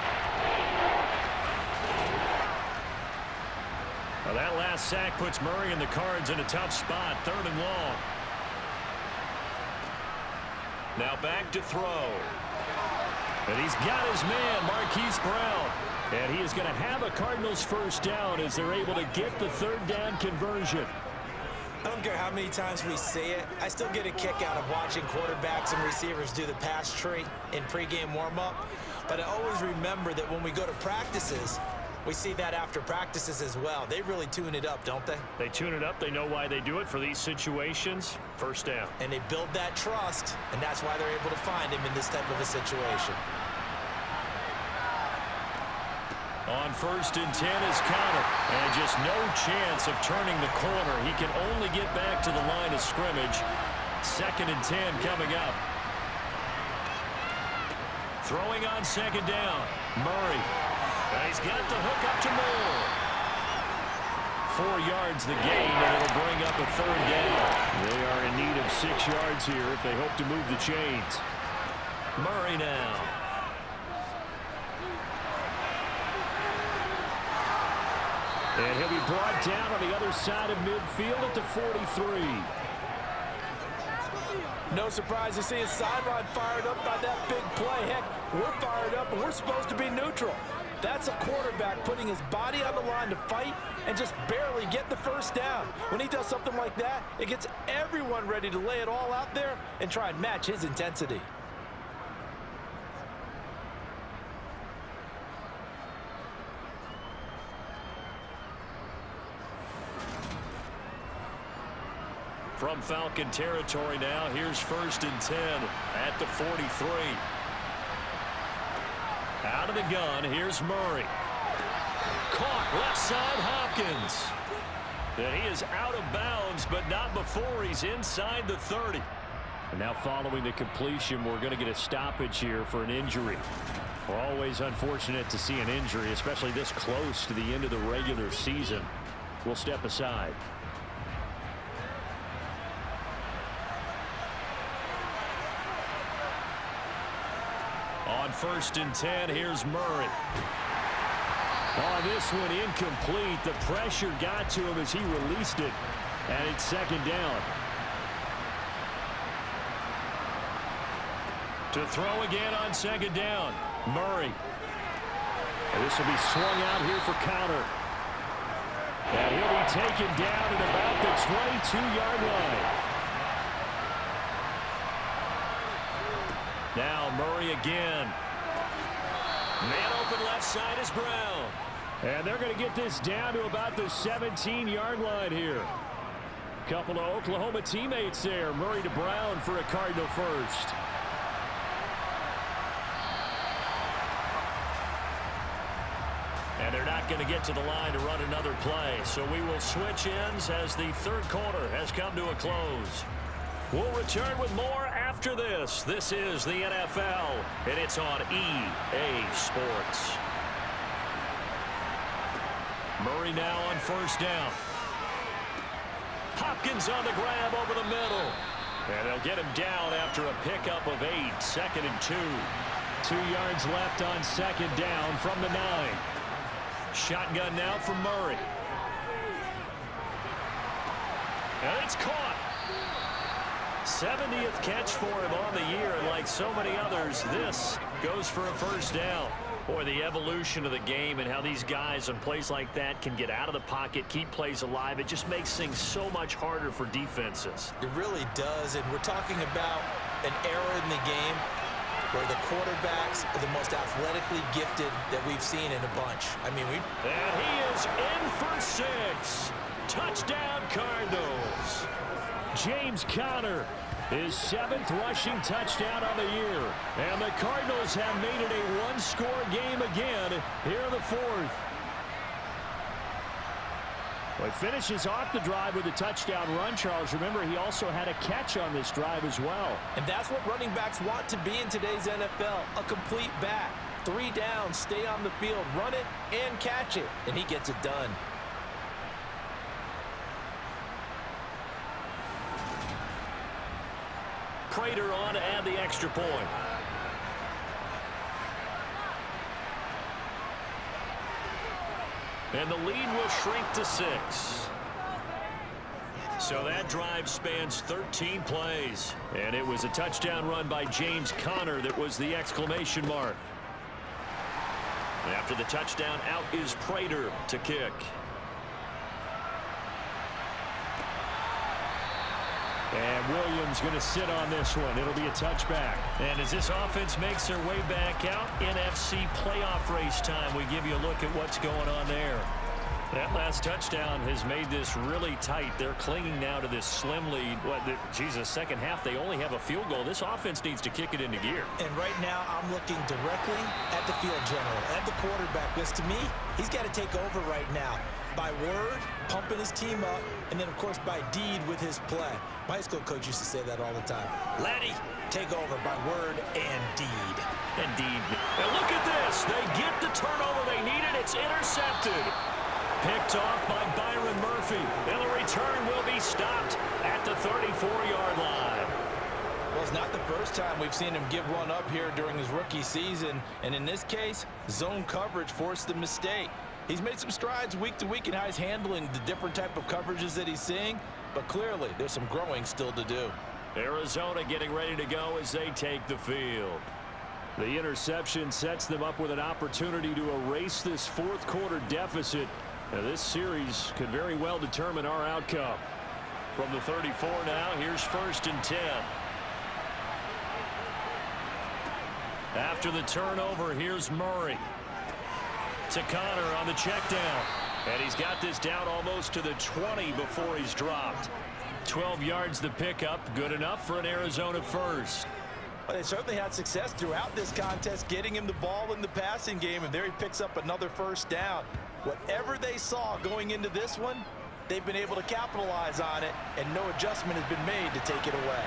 Well, that last sack puts Murray and the Cards in a tough spot, 3rd and long. Now back to throw. And he's got his man, Marquise Brown. And he is going to have a Cardinals first down as they're able to get the 3rd down conversion. I don't care how many times we see it. I still get a kick out of watching quarterbacks and receivers do the pass tree in pregame warm-up. But I always remember that when we go to practices, we see that after practices as well. They really tune it up, don't they? They tune it up. They know why they do it for these situations. First down. And they build that trust, and that's why they're able to find him in this type of a situation. On 1st and 10 is Connor. And just no chance of turning the corner. He can only get back to the line of scrimmage. 2nd and 10 coming up. Throwing on 2nd down. Murray. He's got the hook up to Moore. 4 yards the gain, and it'll bring up a 3rd down. They are in need of 6 yards here if they hope to move the chains. Murray now. And he'll be brought down on the other side of midfield at the 43. No surprise to see his sideline fired up by that big play. Heck, we're fired up, and we're supposed to be neutral. That's a quarterback putting his body on the line to fight and just barely get the first down. When he does something like that, it gets everyone ready to lay it all out there and try and match his intensity. From Falcon territory now, here's 1st and 10 at the 43. Out of the gun, here's Murray. Caught left side, Hopkins. And he is out of bounds, but not before he's inside the 30. And now following the completion, we're going to get a stoppage here for an injury. We're always unfortunate to see an injury, especially this close to the end of the regular season. We'll step aside. On 1st and 10, here's Murray. This one incomplete. The pressure got to him as he released it, and it's 2nd down. To throw again on 2nd down, Murray. And this will be swung out here for Connor. And he'll be taken down at about the 22-yard line. Now Murray again. Man open left side is Brown. And they're going to get this down to about the 17-yard line here. Couple of Oklahoma teammates there. Murray to Brown for a Cardinal first. And they're not going to get to the line to run another play. So we will switch ends as the 3rd quarter has come to a close. We'll return with more after this. This is the NFL, and it's on EA Sports. Murray now on 1st down. Hopkins on the grab over the middle. And they'll get him down after a pickup of 8. 2nd and 2. 2 yards left on 2nd down from the 9. Shotgun now for Murray. And it's caught. 70th catch for him on the year, and like so many others, this goes for a first down. Boy, the evolution of the game and how these guys on plays like that can get out of the pocket, keep plays alive, it just makes things so much harder for defenses. It really does, and we're talking about an era in the game where the quarterbacks are the most athletically gifted that we've seen in a bunch. I mean, And he is in for 6. Touchdown, Cardinals. James Conner, his 7th rushing touchdown on the year. And the Cardinals have made it a one-score game again here in the 4th. Well, he finishes off the drive with a touchdown run, Charles. Remember, he also had a catch on this drive as well. And that's what running backs want to be in today's NFL, a complete back. 3 downs, stay on the field, run it, and catch it. And he gets it done. Prater on to add the extra point. And the lead will shrink to 6. So that drive spans 13 plays. And it was a touchdown run by James Conner that was the exclamation mark. After the touchdown, out is Prater to kick. And Williams going to sit on this one. It'll be a touchback. And as this offense makes their way back out, NFC playoff race time, we give you a look at what's going on there. That last touchdown has made this really tight. They're clinging now to this slim lead. Jesus, second half, they only have a field goal. This offense needs to kick it into gear. And right now, I'm looking directly at the field general, at the quarterback. Because to me, he's got to take over right now. By word, pumping his team up, and then, of course, by deed with his play. My high school coach used to say that all the time. Laddie, take over by word and deed. Indeed. And look at this. They get the turnover they needed. It's intercepted. Picked off by Byron Murphy. And the return will be stopped at the 34-yard line. Well, it's not the first time we've seen him give one up here during his rookie season. And in this case, zone coverage forced the mistake. He's made some strides week to week in how he's handling the different type of coverages that he's seeing. But clearly, there's some growing still to do. Arizona getting ready to go as they take the field. The interception sets them up with an opportunity to erase this fourth quarter deficit. Now, this series could very well determine our outcome. From the 34 now, here's 1st and 10. After the turnover, here's Murray. To Conner on the check down. And he's got this down almost to the 20 before he's dropped. 12 yards the pickup. Good enough for an Arizona first. Well, they certainly had success throughout this contest getting him the ball in the passing game, and there he picks up another first down. Whatever they saw going into this one, they've been able to capitalize on it, and no adjustment has been made to take it away.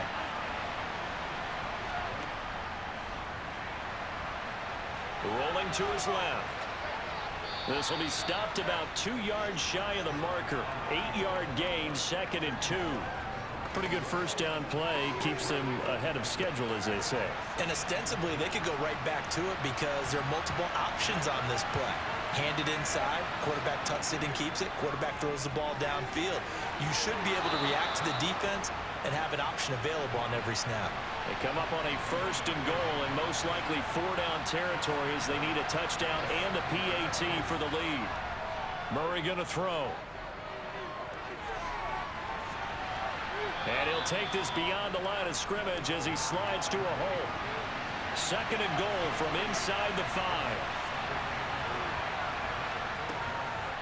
Rolling to his left. This will be stopped about 2 yards shy of the marker. 8-yard gain, 2nd and 2. Pretty good first down play. Keeps them ahead of schedule, as they say. And ostensibly, they could go right back to it because there are multiple options on this play. Hand it inside, quarterback tucks it and keeps it, quarterback throws the ball downfield. You should be able to react to the defense and have an option available on every snap. They come up on a 1st and goal and most likely 4-down territory as they need a touchdown and a PAT for the lead. Murray going to throw. And he'll take this beyond the line of scrimmage as he slides to a hole. 2nd and goal from inside the 5.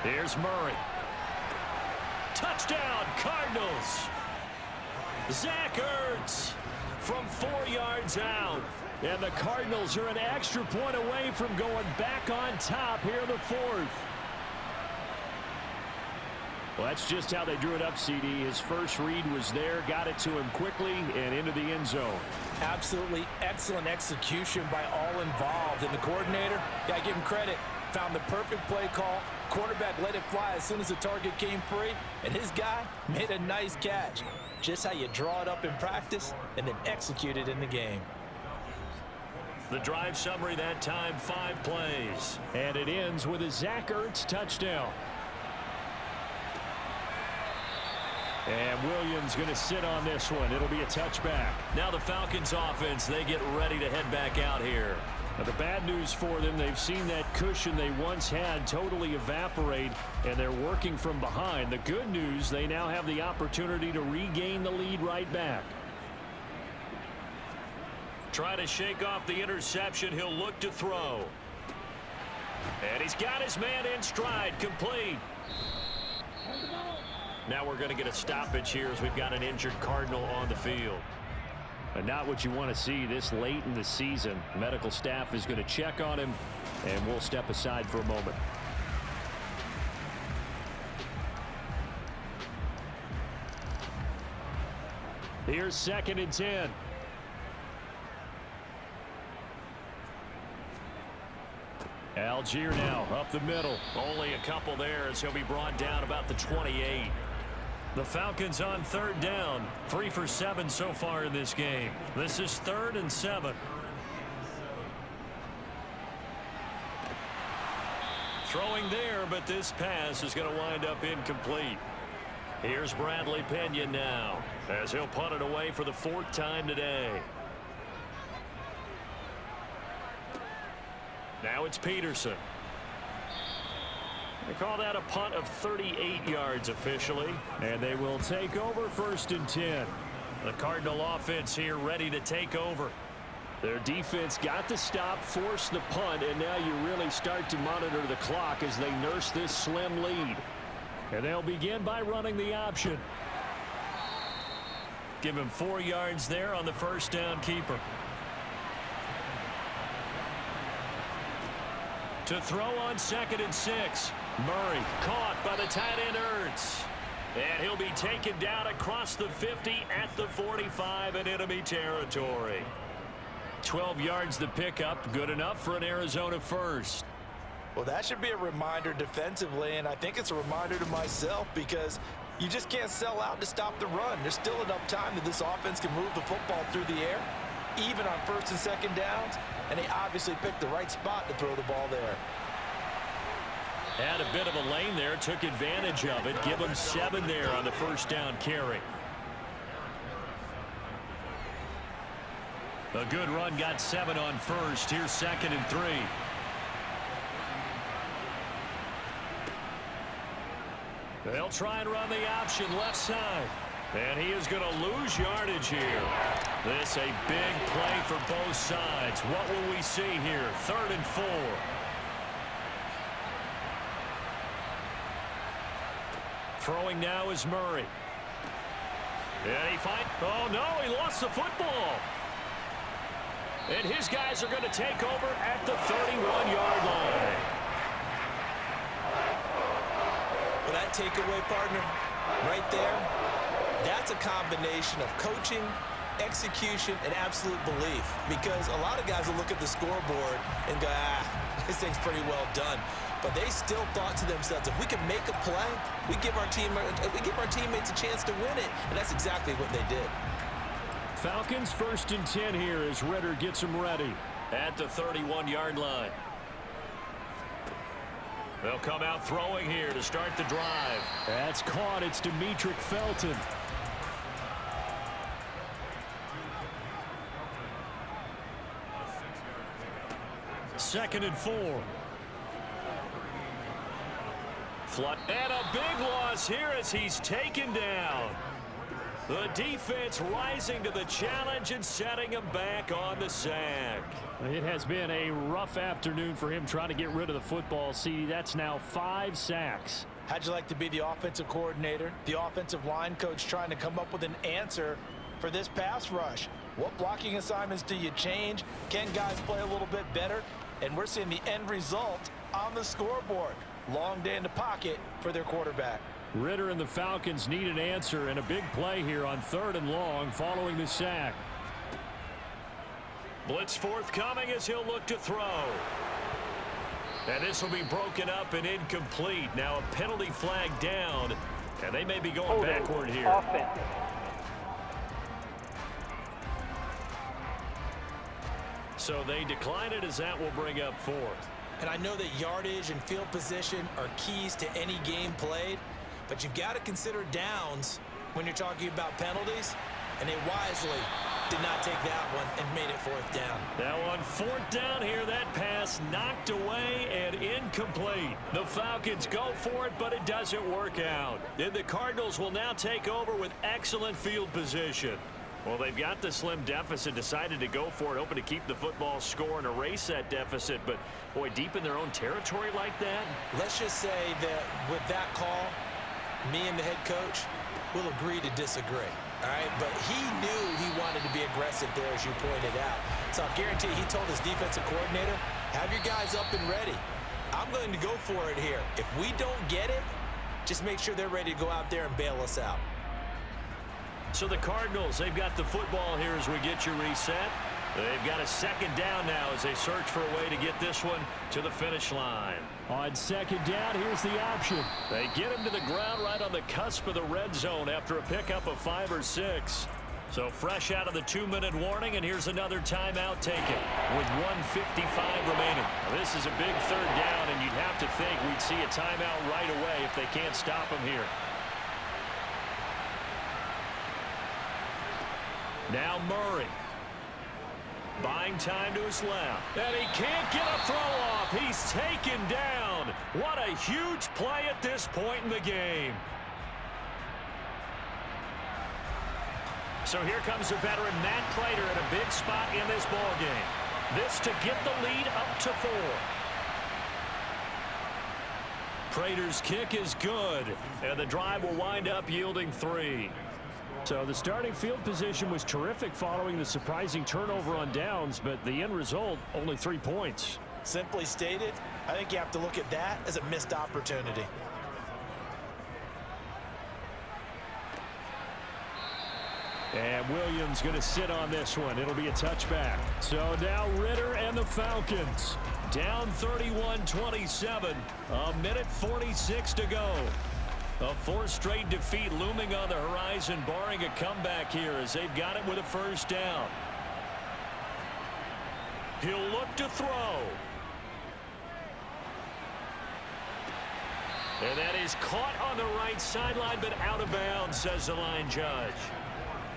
Here's Murray. Touchdown, Cardinals. Zach Ertz from 4 yards out. And the Cardinals are an extra point away from going back on top here in the 4th. Well, that's just how they drew it up, CD. His first read was there, got it to him quickly, and into the end zone. Absolutely excellent execution by all involved. And the coordinator, got to give him credit, found the perfect play call. Quarterback let it fly as soon as the target came free, and his guy made a nice catch. Just how you draw it up in practice and then execute it in the game. The drive summary that time, 5 plays. And it ends with a Zach Ertz touchdown. And Williams going to sit on this one. It'll be a touchback. Now the Falcons offense, they get ready to head back out here. Now the bad news for them, they've seen that cushion they once had totally evaporate, and they're working from behind. The good news, they now have the opportunity to regain the lead right back. Try to shake off the interception. He'll look to throw. And he's got his man in stride, complete. Now we're going to get a stoppage here as we've got an injured Cardinal on the field. And not what you want to see this late in the season. Medical staff is going to check on him, and we'll step aside for a moment. Here's 2nd and 10. Algier now up the middle. Only a couple there as he'll be brought down about the 28. The Falcons on 3rd down. 3 for 7 so far in this game. This is 3rd and 7. Throwing there, but this pass is going to wind up incomplete. Here's Bradley Pena now, as he'll punt it away for the 4th time today. Now it's Peterson. They call that a punt of 38 yards officially. And they will take over 1st and 10. The Cardinal offense here ready to take over. Their defense got the stop, forced the punt, and now you really start to monitor the clock as they nurse this slim lead. And they'll begin by running the option. Give him 4 yards there on the 1st down keeper. To throw on 2nd and 6. Murray caught by the tight end Ertz. And he'll be taken down across the 50 at the 45 in enemy territory. 12 yards the pickup, good enough for an Arizona first. Well, that should be a reminder defensively, and I think it's a reminder to myself because you just can't sell out to stop the run. There's still enough time that this offense can move the football through the air, even on 1st and 2nd downs, and they obviously picked the right spot to throw the ball there. Had a bit of a lane there, took advantage of it. Give him 7 there on the 1st down carry. A good run, got 7 on 1st. Here's 2nd and 3. They'll try and run the option left side. And he is going to lose yardage here. This a big play for both sides. What will we see here? 3rd and 4. Throwing now is Murray. And he finds... Oh, no, he lost the football. And his guys are going to take over at the 31-yard line. Well, that takeaway, partner, right there, that's a combination of coaching, execution, and absolute belief. Because a lot of guys will look at the scoreboard and go, this thing's pretty well done. But they still thought to themselves, if we can make a play, we give our teammates a chance to win it. And that's exactly what they did. Falcons 1st and 10 here as Ritter gets them ready. At the 31-yard line. They'll come out throwing here to start the drive. That's caught. It's Demetric Felton. Second and 4. And a big loss here as he's taken down. The defense rising to the challenge and setting him back on the sack. It has been a rough afternoon for him trying to get rid of the football. See, that's now 5 sacks. How'd you like to be the offensive coordinator, the offensive line coach trying to come up with an answer for this pass rush? What blocking assignments do you change? Can guys play a little bit better? And we're seeing the end result on the scoreboard. Long day in the pocket for their quarterback. Ritter and the Falcons need an answer and a big play here on 3rd and long following the sack. Blitz forthcoming as he'll look to throw. And this will be broken up and incomplete. Now a penalty flag down, and they may be going backward here. Offense. So they decline it as that will bring up 4th. And I know that yardage and field position are keys to any game played, but you've got to consider downs when you're talking about penalties, and they wisely did not take that one and made it 4th down. Now on 4th down here, that pass knocked away and incomplete. The Falcons go for it, but it doesn't work out. And the Cardinals will now take over with excellent field position. Well, they've got the slim deficit, decided to go for it, hoping to keep the football score and erase that deficit. But, boy, deep in their own territory like that. Let's just say that with that call, me and the head coach will agree to disagree. All right, but he knew he wanted to be aggressive there, as you pointed out. So I guarantee he told his defensive coordinator, have your guys up and ready. I'm going to go for it here. If we don't get it, just make sure they're ready to go out there and bail us out. So the Cardinals, they've got the football here as we get you reset. They've got a second down now as they search for a way to get this one to the finish line. On second down, here's the option. They get him to the ground right on the cusp of the red zone after a pickup of 5 or 6. So fresh out of the 2-minute warning, and here's another timeout taken with 1:55 remaining. Now, this is a big third down, and you'd have to think we'd see a timeout right away if they can't stop him here. Now Murray. Buying time to his left. And he can't get a throw off. He's taken down. What a huge play at this point in the game. So here comes the veteran Matt Prater in a big spot in this ball game. This to get the lead up to 4. Prater's kick is good, and the drive will wind up yielding 3. So the starting field position was terrific following the surprising turnover on downs, but the end result, only 3 points. Simply stated, I think you have to look at that as a missed opportunity. And Williams going to sit on this one. It'll be a touchback. So now Ritter and the Falcons down 31-27. A minute 46 to go. A 4th straight defeat looming on the horizon, barring a comeback here as they've got it with a first down. He'll look to throw. And that is caught on the right sideline, but out of bounds, says the line judge.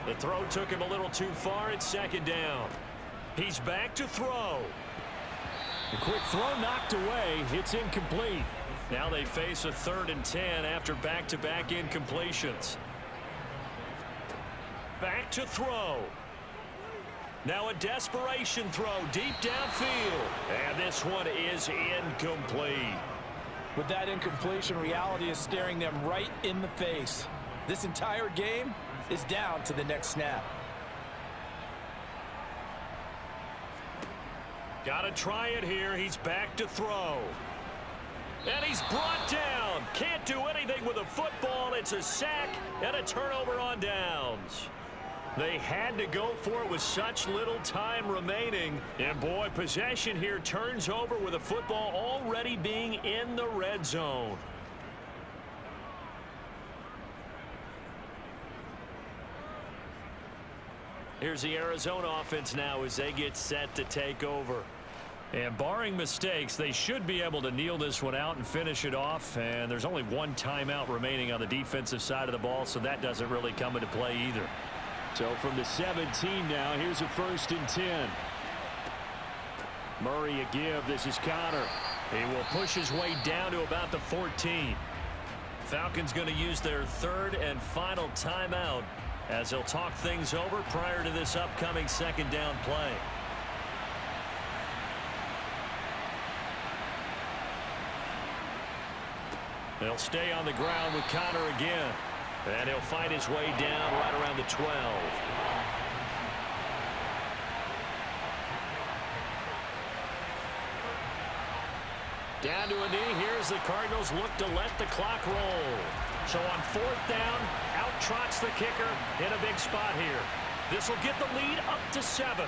The throw took him a little too far. It's second down. He's back to throw. The quick throw knocked away. It's incomplete. Now they face a 3rd and 10 after back-to-back incompletions. Back to throw. Now a desperation throw deep downfield. And this one is incomplete. With that incompletion, reality is staring them right in the face. This entire game is down to the next snap. Gotta try it here. He's back to throw. And he's brought down. Can't do anything with a football. It's a sack and a turnover on downs. They had to go for it with such little time remaining. And boy, possession here turns over with a football already being in the red zone. Here's the Arizona offense now as they get set to take over. And barring mistakes, they should be able to kneel this one out and finish it off. And there's only 1 timeout remaining on the defensive side of the ball, so that doesn't really come into play either. So from the 17 now, here's a 1st and 10. Murray a give. This is Connor. He will push his way down to about the 14. Falcons going to use their 3rd and final timeout as they'll talk things over prior to this upcoming 2nd down play. They'll stay on the ground with Connor again. And he'll find his way down right around the 12. Down to a knee. Here's the Cardinals look to let the clock roll. So on 4th down, out trots the kicker in a big spot here. This will get the lead up to 7.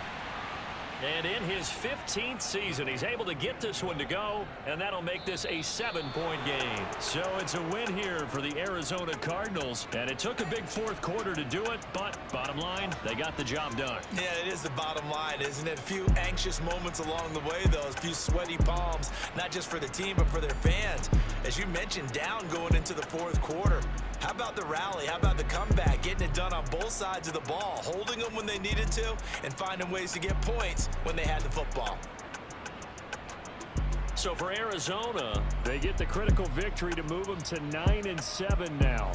And in his 15th season, he's able to get this one to go, and that'll make this a 7-point game. So it's a win here for the Arizona Cardinals, and it took a big 4th quarter to do it, but bottom line, they got the job done. Yeah, it is the bottom line, isn't it? A few anxious moments along the way, though, a few sweaty palms, not just for the team, but for their fans. As you mentioned, down going into the 4th quarter. How about the rally? How about the comeback? Getting it done on both sides of the ball, holding them when they needed to, and finding ways to get points when they had the football. So for Arizona, they get the critical victory to move them to 9-7 now.